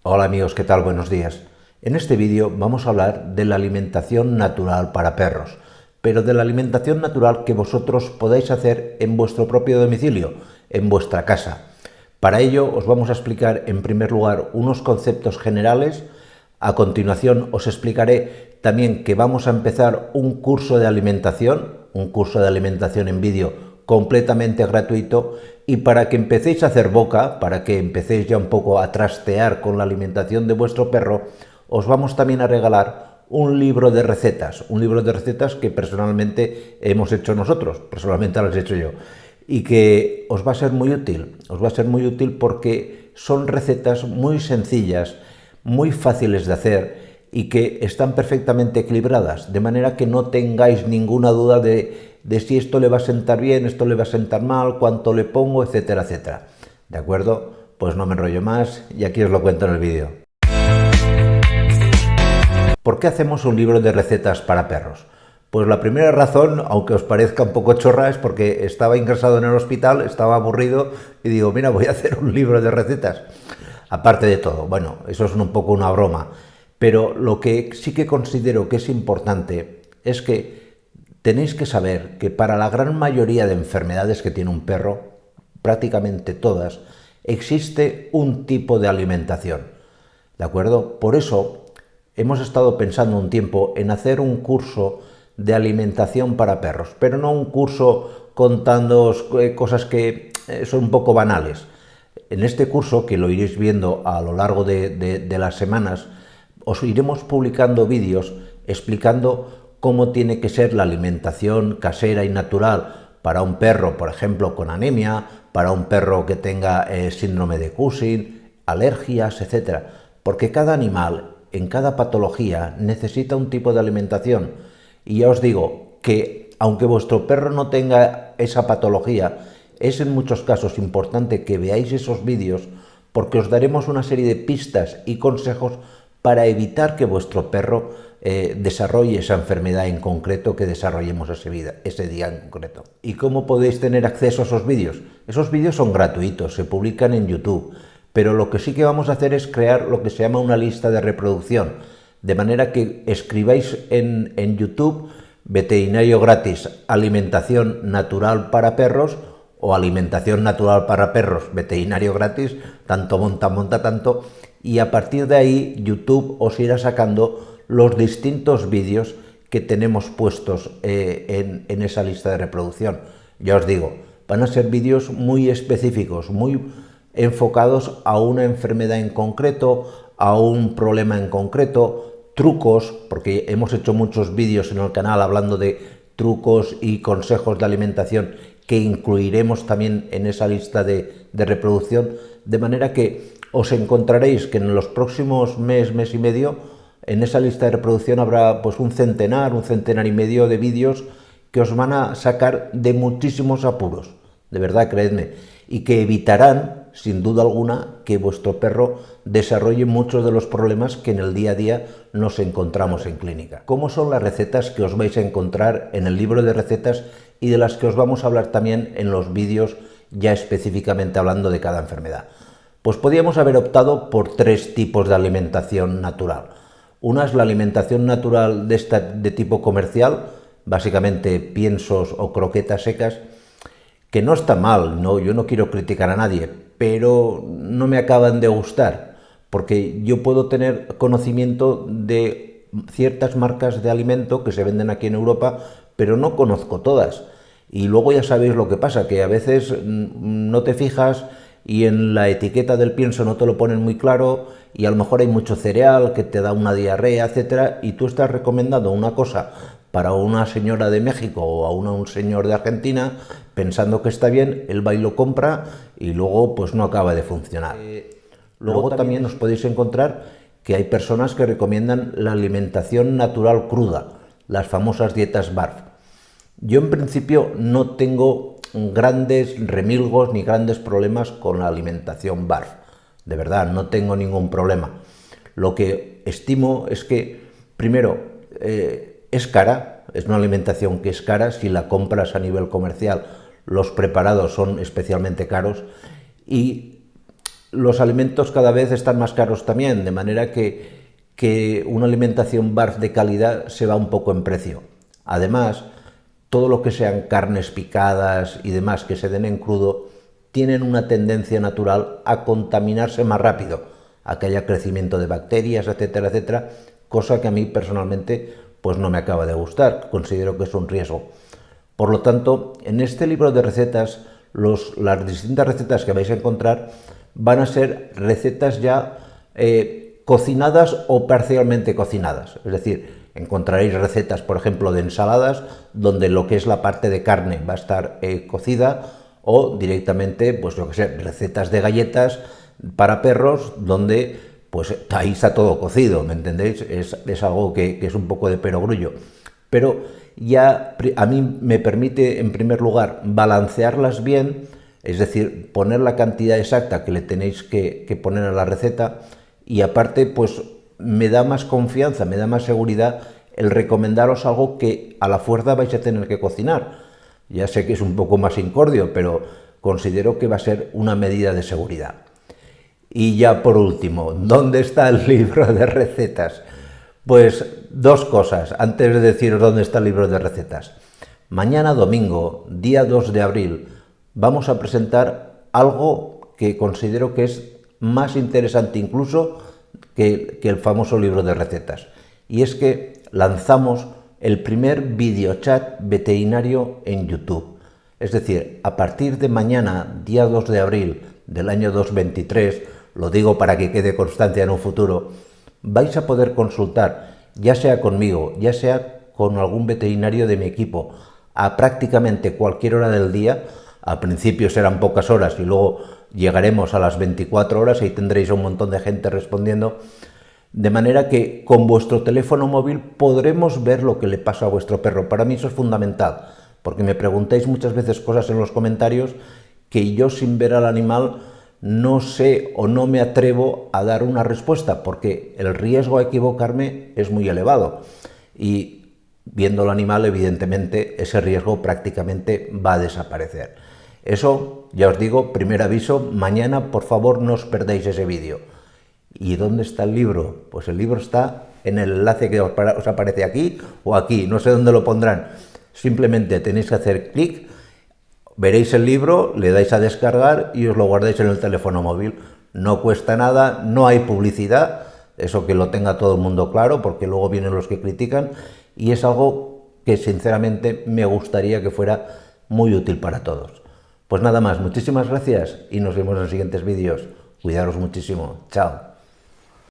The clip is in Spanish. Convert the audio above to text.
Hola amigos, ¿qué tal? Buenos días. En este vídeo vamos a hablar de la alimentación natural para perros, pero de la alimentación natural que vosotros podáis hacer en vuestro propio domicilio, en vuestra casa. Para ello os vamos a explicar en primer lugar unos conceptos generales. A continuación os explicaré también que vamos a empezar un curso de alimentación en vídeo completamente gratuito, y para que empecéis a hacer boca, para que empecéis ya un poco a trastear con la alimentación de vuestro perro, os vamos también a regalar un libro de recetas que personalmente hemos hecho nosotros, personalmente las he hecho yo, y que os va a ser muy útil, porque son recetas muy sencillas, muy fáciles de hacer y que están perfectamente equilibradas, de manera que no tengáis ninguna duda de si esto le va a sentar bien, esto le va a sentar mal, cuánto le pongo, etcétera, etcétera. ¿De acuerdo? Pues no me enrollo más y aquí os lo cuento en el vídeo. ¿Por qué hacemos un libro de recetas para perros? Pues la primera razón, aunque os parezca un poco chorra, es porque estaba ingresado en el hospital, estaba aburrido y digo, mira, voy a hacer un libro de recetas. Aparte de todo, bueno, eso es un poco una broma, pero lo que sí que considero que es importante es que tenéis que saber que para la gran mayoría de enfermedades que tiene un perro, prácticamente todas, existe un tipo de alimentación. ¿De acuerdo? Por eso hemos estado pensando un tiempo en hacer un curso de alimentación para perros, pero no un curso contándoos cosas que son un poco banales. En este curso, que lo iréis viendo a lo largo de las semanas, os iremos publicando vídeos explicando cómo tiene que ser la alimentación casera y natural para un perro, por ejemplo, con anemia, para un perro que tenga síndrome de Cushing, alergias, etcétera. Porque cada animal, en cada patología, necesita un tipo de alimentación. Y ya os digo que, aunque vuestro perro no tenga esa patología, es en muchos casos importante que veáis esos vídeos, porque os daremos una serie de pistas y consejos para evitar que vuestro perro desarrolle esa enfermedad en concreto que desarrollemos ese día en concreto. ¿Y cómo podéis tener acceso a esos vídeos? Esos vídeos son gratuitos, se publican en YouTube, pero lo que sí que vamos a hacer es crear lo que se llama una lista de reproducción, de manera que escribáis en YouTube veterinario gratis, alimentación natural para perros, o alimentación natural para perros, veterinario gratis, tanto monta tanto, y a partir de ahí YouTube os irá sacando los distintos vídeos que tenemos puestos en esa lista de reproducción. Ya os digo, van a ser vídeos muy específicos, muy enfocados a una enfermedad en concreto, a un problema en concreto, trucos, porque hemos hecho muchos vídeos en el canal hablando de trucos y consejos de alimentación que incluiremos también en esa lista de reproducción, de manera que os encontraréis que en los próximos mes y medio, en esa lista de reproducción habrá pues un centenar y medio de vídeos que os van a sacar de muchísimos apuros, de verdad, creedme, y que evitarán, sin duda alguna, que vuestro perro desarrolle muchos de los problemas que en el día a día nos encontramos en clínica. ¿Cómo son las recetas que os vais a encontrar en el libro de recetas y de las que os vamos a hablar también en los vídeos ya específicamente hablando de cada enfermedad? Pues podríamos haber optado por tres tipos de alimentación natural. Una es la alimentación natural de tipo comercial, básicamente piensos o croquetas secas, que no está mal, no, yo no quiero criticar a nadie, pero no me acaban de gustar, porque yo puedo tener conocimiento de ciertas marcas de alimento que se venden aquí en Europa, pero no conozco todas. Y luego ya sabéis lo que pasa, que a veces no te fijas y en la etiqueta del pienso no te lo ponen muy claro, y a lo mejor hay mucho cereal que te da una diarrea, etcétera, y tú estás recomendando una cosa para una señora de México o a un señor de Argentina, pensando que está bien, él va y lo compra y luego pues no acaba de funcionar. Luego también os podéis encontrar que hay personas que recomiendan la alimentación natural cruda, las famosas dietas BARF. Yo en principio no tengo grandes remilgos ni grandes problemas con la alimentación BARF. De verdad, no tengo ningún problema. Lo que estimo es que, primero, es cara, es una alimentación que es cara si la compras a nivel comercial. Los preparados son especialmente caros y los alimentos cada vez están más caros también, de manera que una alimentación BARF de calidad se va un poco en precio. Además, todo lo que sean carnes picadas y demás que se den en crudo tienen una tendencia natural a contaminarse más rápido, a que haya crecimiento de bacterias, etcétera, etcétera, cosa que a mí personalmente pues no me acaba de gustar, considero que es un riesgo. Por lo tanto, en este libro de recetas, las distintas recetas que vais a encontrar van a ser recetas ya cocinadas o parcialmente cocinadas. Es decir, encontraréis recetas, por ejemplo, de ensaladas, donde lo que es la parte de carne va a estar cocida, o directamente, pues yo que sé, recetas de galletas para perros, donde pues ahí está todo cocido, ¿me entendéis? Es algo que es un poco de perogrullo. Pero ya a mí me permite, en primer lugar, balancearlas bien, es decir, poner la cantidad exacta que le tenéis que poner a la receta, y aparte, pues me da más confianza, me da más seguridad el recomendaros algo que a la fuerza vais a tener que cocinar. Ya sé que es un poco más incordio, pero considero que va a ser una medida de seguridad. Y ya por último, ¿dónde está el libro de recetas? Pues dos cosas, antes de deciros dónde está el libro de recetas. Mañana domingo, día 2 de abril, vamos a presentar algo que considero que es más interesante incluso que el famoso libro de recetas. Y es que lanzamos el primer videochat veterinario en YouTube. Es decir, a partir de mañana, día 2 de abril del año 2023, lo digo para que quede constancia en un futuro, vais a poder consultar, ya sea conmigo, ya sea con algún veterinario de mi equipo, a prácticamente cualquier hora del día. Al principio serán pocas horas y luego llegaremos a las 24 horas y tendréis un montón de gente respondiendo. De manera que con vuestro teléfono móvil podremos ver lo que le pasa a vuestro perro. Para mí eso es fundamental, porque me preguntáis muchas veces cosas en los comentarios que yo, sin ver al animal, no sé o no me atrevo a dar una respuesta, porque el riesgo a equivocarme es muy elevado. Y viendo el animal, evidentemente, ese riesgo prácticamente va a desaparecer. Eso, ya os digo, primer aviso, mañana por favor no os perdáis ese vídeo. ¿Y dónde está el libro? Pues el libro está en el enlace que os aparece aquí o aquí, no sé dónde lo pondrán. Simplemente tenéis que hacer clic, veréis el libro, le dais a descargar y os lo guardáis en el teléfono móvil. No cuesta nada, no hay publicidad, eso que lo tenga todo el mundo claro, porque luego vienen los que critican, y es algo que sinceramente me gustaría que fuera muy útil para todos. Pues nada más, muchísimas gracias y nos vemos en los siguientes vídeos. Cuidaros muchísimo. Chao.